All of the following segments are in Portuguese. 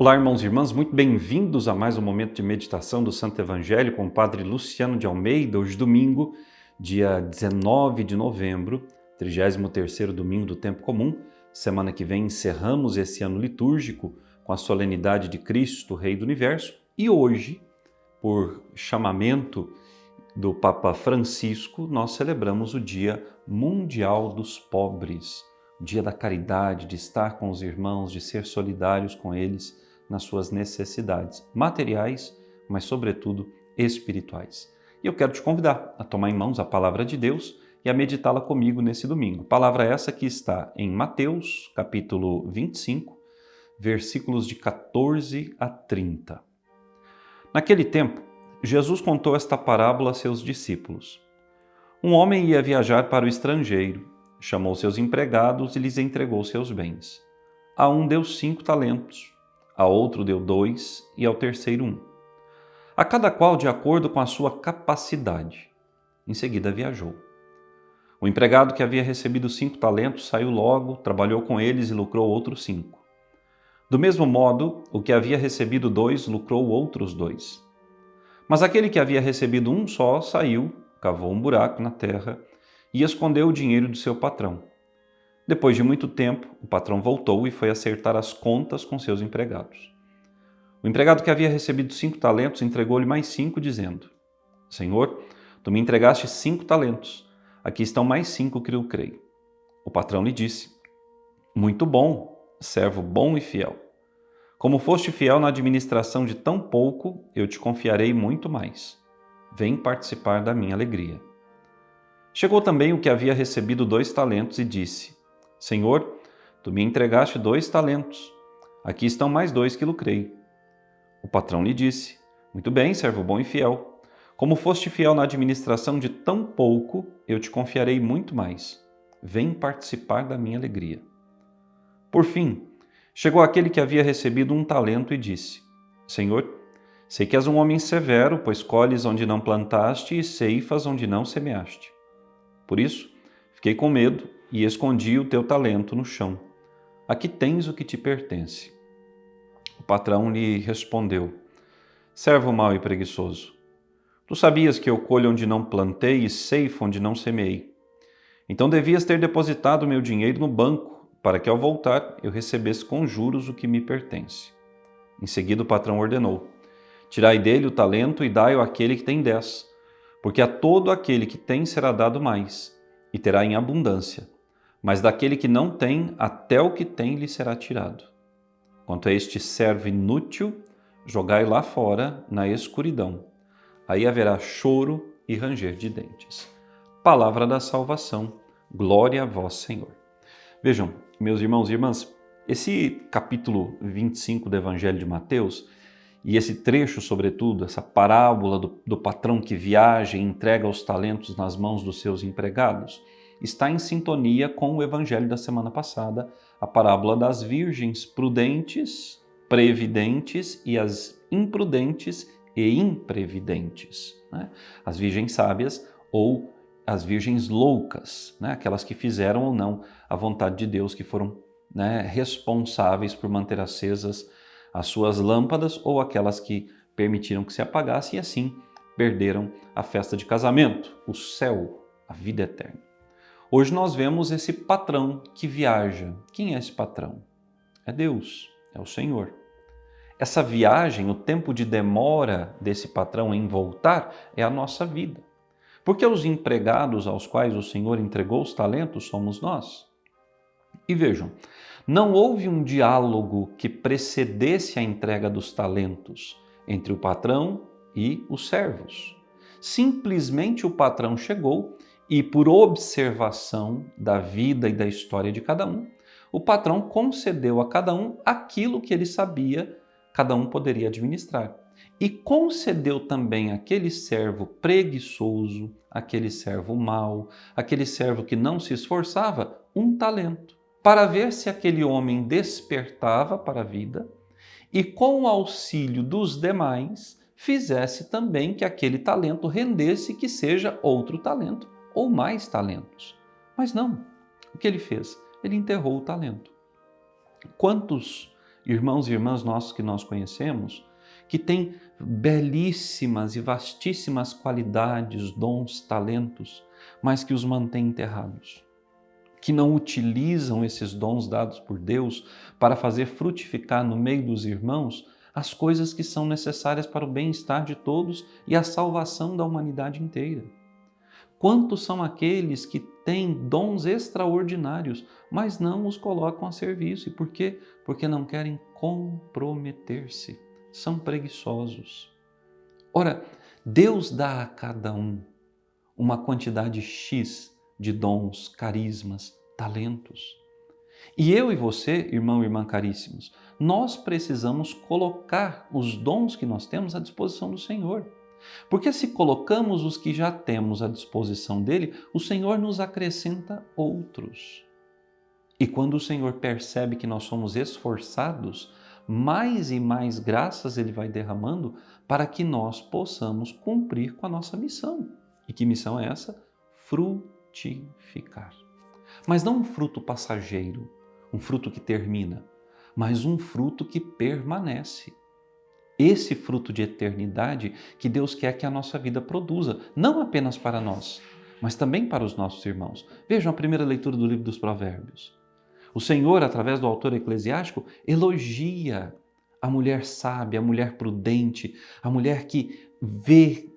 Olá, irmãos e irmãs, muito bem-vindos a mais um momento de meditação do Santo Evangelho com o Padre Luciano de Almeida. Hoje, domingo, dia 19 de novembro, 33º domingo do Tempo Comum. Semana que vem encerramos esse ano litúrgico com a solenidade de Cristo, Rei do Universo. E hoje, por chamamento do Papa Francisco, nós celebramos o Dia Mundial dos Pobres, o Dia da caridade, de estar com os irmãos, de ser solidários com eles nas suas necessidades materiais, mas sobretudo espirituais. E eu quero te convidar a tomar em mãos a Palavra de Deus e a meditá-la comigo nesse domingo. Palavra essa que está em Mateus, capítulo 25, versículos de 14 a 30. Naquele tempo, Jesus contou esta parábola a seus discípulos. Um homem ia viajar para o estrangeiro, chamou seus empregados e lhes entregou seus bens. A um deu 5 talentos, a outro deu 2 e ao terceiro 1. A cada qual de acordo com a sua capacidade. Em seguida viajou. O empregado que havia recebido 5 talentos saiu logo, trabalhou com eles e lucrou outros 5. Do mesmo modo, o que havia recebido 2 lucrou outros 2. Mas aquele que havia recebido 1 só saiu, cavou um buraco na terra e escondeu o dinheiro do seu patrão. Depois de muito tempo, o patrão voltou e foi acertar as contas com seus empregados. O empregado que havia recebido 5 talentos entregou-lhe mais 5, dizendo: Senhor, tu me entregaste 5 talentos, aqui estão mais 5 que lucrei. O patrão lhe disse: Muito bom, servo bom e fiel. Como foste fiel na administração de tão pouco, eu te confiarei muito mais. Vem participar da minha alegria. Chegou também o que havia recebido 2 talentos e disse: Senhor, tu me entregaste 2 talentos. Aqui estão mais 2 que lucrei. O patrão lhe disse: Muito bem, servo bom e fiel. Como foste fiel na administração de tão pouco, eu te confiarei muito mais. Vem participar da minha alegria. Por fim, chegou aquele que havia recebido 1 talento e disse: Senhor, sei que és um homem severo, pois colhes onde não plantaste e ceifas onde não semeaste. Por isso, fiquei com medo e escondi o teu talento no chão. Aqui tens o que te pertence. O patrão lhe respondeu: Servo mau e preguiçoso, tu sabias que eu colho onde não plantei e ceifo onde não semeei. Então devias ter depositado meu dinheiro no banco, para que ao voltar eu recebesse com juros o que me pertence. Em seguida o patrão ordenou: Tirai dele o talento e dai-o àquele que tem 10, porque a todo aquele que tem será dado mais, e terá em abundância. Mas daquele que não tem, até o que tem lhe será tirado. Quanto a este servo inútil, jogai lá fora, na escuridão. Aí haverá choro e ranger de dentes. Palavra da salvação. Glória a vós, Senhor. Vejam, meus irmãos e irmãs, esse capítulo 25 do Evangelho de Mateus, e esse trecho, sobretudo, essa parábola do patrão que viaja e entrega os talentos nas mãos dos seus empregados, está em sintonia com o Evangelho da semana passada, a parábola das virgens prudentes, previdentes e as imprudentes e imprevidentes. As virgens sábias ou as virgens loucas, aquelas que fizeram ou não a vontade de Deus, que foram responsáveis por manter acesas as suas lâmpadas ou aquelas que permitiram que se apagasse e assim perderam a festa de casamento, o céu, a vida eterna. Hoje nós vemos esse patrão que viaja. Quem é esse patrão? É Deus, é o Senhor. Essa viagem, o tempo de demora desse patrão em voltar é a nossa vida. Porque os empregados aos quais o Senhor entregou os talentos somos nós. E vejam, não houve um diálogo que precedesse a entrega dos talentos entre o patrão e os servos. Simplesmente o patrão chegou e, por observação da vida e da história de cada um, o patrão concedeu a cada um aquilo que ele sabia cada um poderia administrar. E concedeu também àquele servo preguiçoso, aquele servo mau, aquele servo que não se esforçava, 1 talento, para ver se aquele homem despertava para a vida e, com o auxílio dos demais, fizesse também que aquele talento rendesse que seja outro talento ou mais talentos. Mas não, o que ele fez? Ele enterrou o talento. Quantos irmãos e irmãs nossos que nós conhecemos, que têm belíssimas e vastíssimas qualidades, dons, talentos, mas que os mantêm enterrados, que não utilizam esses dons dados por Deus para fazer frutificar no meio dos irmãos as coisas que são necessárias para o bem-estar de todos e a salvação da humanidade inteira. Quantos são aqueles que têm dons extraordinários, mas não os colocam a serviço? E por quê? Porque não querem comprometer-se. São preguiçosos. Ora, Deus dá a cada um uma quantidade X de dons, carismas, talentos. E eu e você, irmão e irmã caríssimos, nós precisamos colocar os dons que nós temos à disposição do Senhor. Porque se colocamos os que já temos à disposição dele, o Senhor nos acrescenta outros. E quando o Senhor percebe que nós somos esforçados, mais e mais graças ele vai derramando para que nós possamos cumprir com a nossa missão. E que missão é essa? Frutificar. Mas não um fruto passageiro, um fruto que termina, mas um fruto que permanece. Esse fruto de eternidade que Deus quer que a nossa vida produza, não apenas para nós, mas também para os nossos irmãos. Vejam a primeira leitura do livro dos Provérbios. O Senhor, através do autor eclesiástico, elogia a mulher sábia, a mulher prudente, a mulher que vê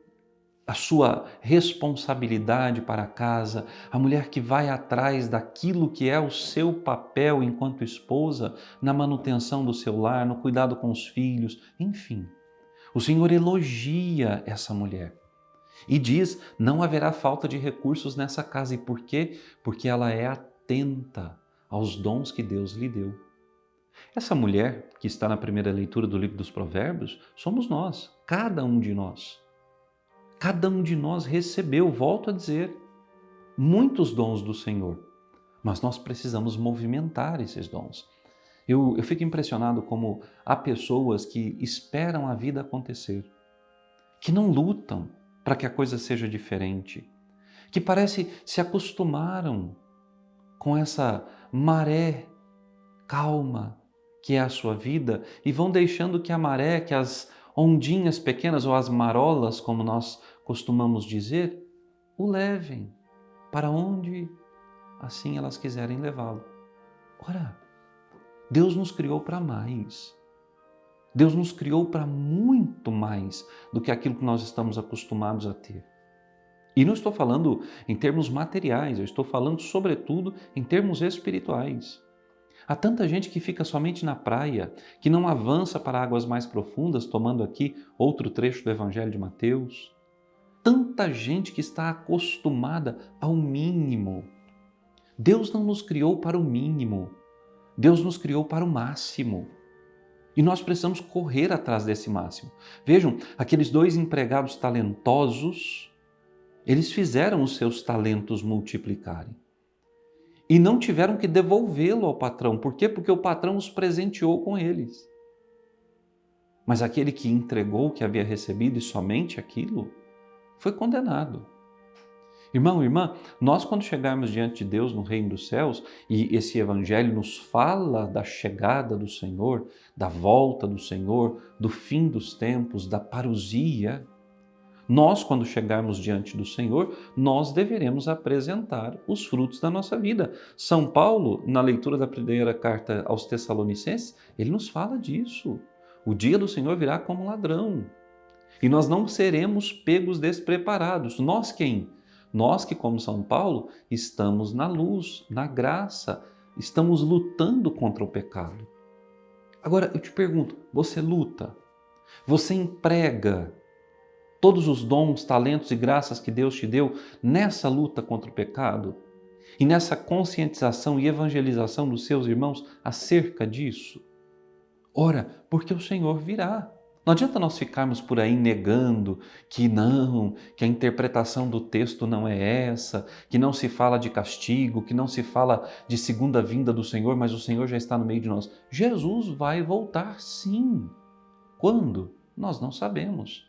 a sua responsabilidade para a casa, a mulher que vai atrás daquilo que é o seu papel enquanto esposa, na manutenção do seu lar, no cuidado com os filhos, enfim. O Senhor elogia essa mulher e diz: não haverá falta de recursos nessa casa. E por quê? Porque ela é atenta aos dons que Deus lhe deu. Essa mulher que está na primeira leitura do livro dos Provérbios somos nós, cada um de nós. Cada um de nós recebeu, volto a dizer, muitos dons do Senhor, mas nós precisamos movimentar esses dons. Eu fico impressionado como há pessoas que esperam a vida acontecer, que não lutam para que a coisa seja diferente, que parece se acostumaram com essa maré calma que é a sua vida e vão deixando que a maré, que as ondinhas pequenas ou as marolas, como nós costumamos dizer, o levem para onde assim elas quiserem levá-lo. Ora, Deus nos criou para mais. Deus nos criou para muito mais do que aquilo que nós estamos acostumados a ter. E não estou falando em termos materiais, eu estou falando sobretudo em termos espirituais. Há tanta gente que fica somente na praia, que não avança para águas mais profundas, tomando aqui outro trecho do Evangelho de Mateus. Tanta gente que está acostumada ao mínimo. Deus não nos criou para o mínimo, Deus nos criou para o máximo. E nós precisamos correr atrás desse máximo. Vejam, aqueles 2 empregados talentosos, eles fizeram os seus talentos multiplicarem. E não tiveram que devolvê-lo ao patrão. Por quê? Porque o patrão os presenteou com eles. Mas aquele que entregou o que havia recebido e somente aquilo, foi condenado. Irmão, irmã, nós quando chegarmos diante de Deus no reino dos céus, e esse evangelho nos fala da chegada do Senhor, da volta do Senhor, do fim dos tempos, da parousia, nós, quando chegarmos diante do Senhor, nós deveremos apresentar os frutos da nossa vida. São Paulo, na leitura da primeira carta aos Tessalonicenses, ele nos fala disso. O dia do Senhor virá como ladrão. E nós não seremos pegos despreparados. Nós quem? Nós que, como São Paulo, estamos na luz, na graça, estamos lutando contra o pecado. Agora, eu te pergunto, você luta? Você emprega todos os dons, talentos e graças que Deus te deu nessa luta contra o pecado e nessa conscientização e evangelização dos seus irmãos acerca disso? Ora, porque o Senhor virá. Não adianta nós ficarmos por aí negando que não, que a interpretação do texto não é essa, que não se fala de castigo, que não se fala de segunda vinda do Senhor, mas o Senhor já está no meio de nós. Jesus vai voltar sim. Quando? Nós não sabemos.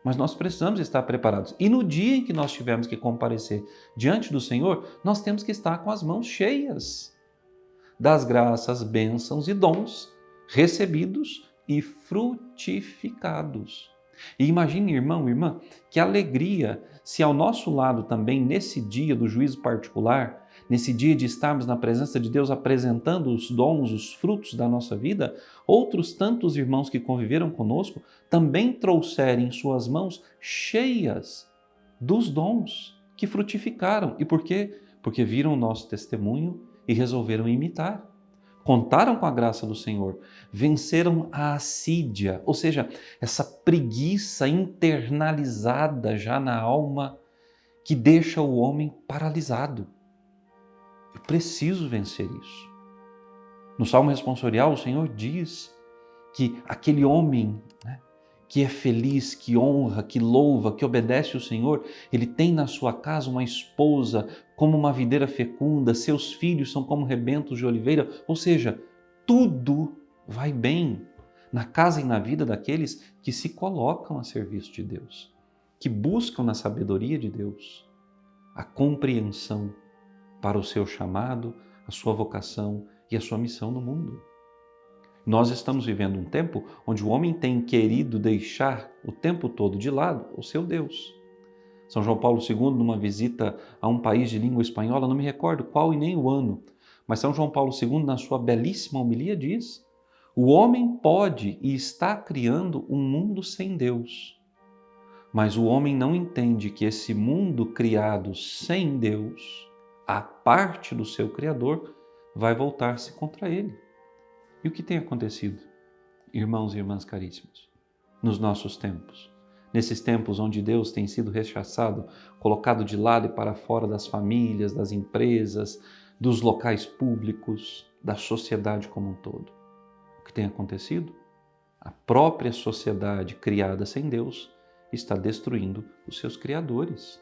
Mas nós precisamos estar preparados. E no dia em que nós tivermos que comparecer diante do Senhor, nós temos que estar com as mãos cheias das graças, bênçãos e dons recebidos e frutificados. E imagine, irmão, irmã, que alegria se ao nosso lado também, nesse dia do juízo particular, nesse dia de estarmos na presença de Deus apresentando os dons, os frutos da nossa vida, outros tantos irmãos que conviveram conosco também trouxerem suas mãos cheias dos dons que frutificaram. E por quê? Porque viram o nosso testemunho e resolveram imitar. Contaram com a graça do Senhor, venceram a assídia, ou seja, essa preguiça internalizada já na alma que deixa o homem paralisado. Eu preciso vencer isso. No Salmo responsorial, o Senhor diz que aquele homem, que é feliz, que honra, que louva, que obedece o Senhor, ele tem na sua casa uma esposa como uma videira fecunda, seus filhos são como rebentos de oliveira, ou seja, tudo vai bem na casa e na vida daqueles que se colocam a serviço de Deus, que buscam na sabedoria de Deus a compreensão para o seu chamado, a sua vocação e a sua missão no mundo. Nós estamos vivendo um tempo onde o homem tem querido deixar o tempo todo de lado o seu Deus. São João Paulo II, numa visita a um país de língua espanhola, não me recordo qual e nem o ano, mas São João Paulo II, na sua belíssima homilia, diz: o homem pode e está criando um mundo sem Deus, mas o homem não entende que esse mundo criado sem Deus, a parte do seu Criador, vai voltar-se contra ele. E o que tem acontecido, irmãos e irmãs caríssimos, nos nossos tempos? Nesses tempos onde Deus tem sido rechaçado, colocado de lado e para fora das famílias, das empresas, dos locais públicos, da sociedade como um todo. O que tem acontecido? A própria sociedade criada sem Deus está destruindo os seus criadores.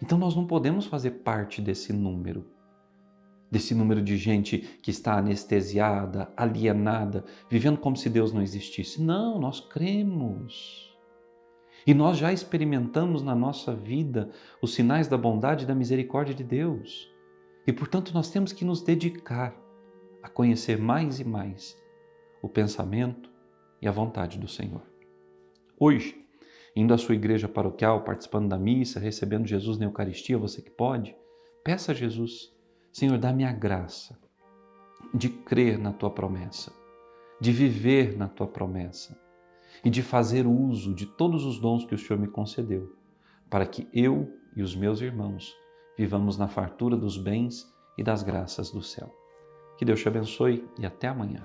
Então nós não podemos fazer parte desse número de gente que está anestesiada, alienada, vivendo como se Deus não existisse. Não, nós cremos. E nós já experimentamos na nossa vida os sinais da bondade e da misericórdia de Deus. E, portanto, nós temos que nos dedicar a conhecer mais e mais o pensamento e a vontade do Senhor. Hoje, indo à sua igreja paroquial, participando da missa, recebendo Jesus na Eucaristia, você que pode, peça a Jesus: Senhor, dá-me a graça de crer na Tua promessa, de viver na Tua promessa e de fazer uso de todos os dons que o Senhor me concedeu, para que eu e os meus irmãos vivamos na fartura dos bens e das graças do céu. Que Deus te abençoe e até amanhã.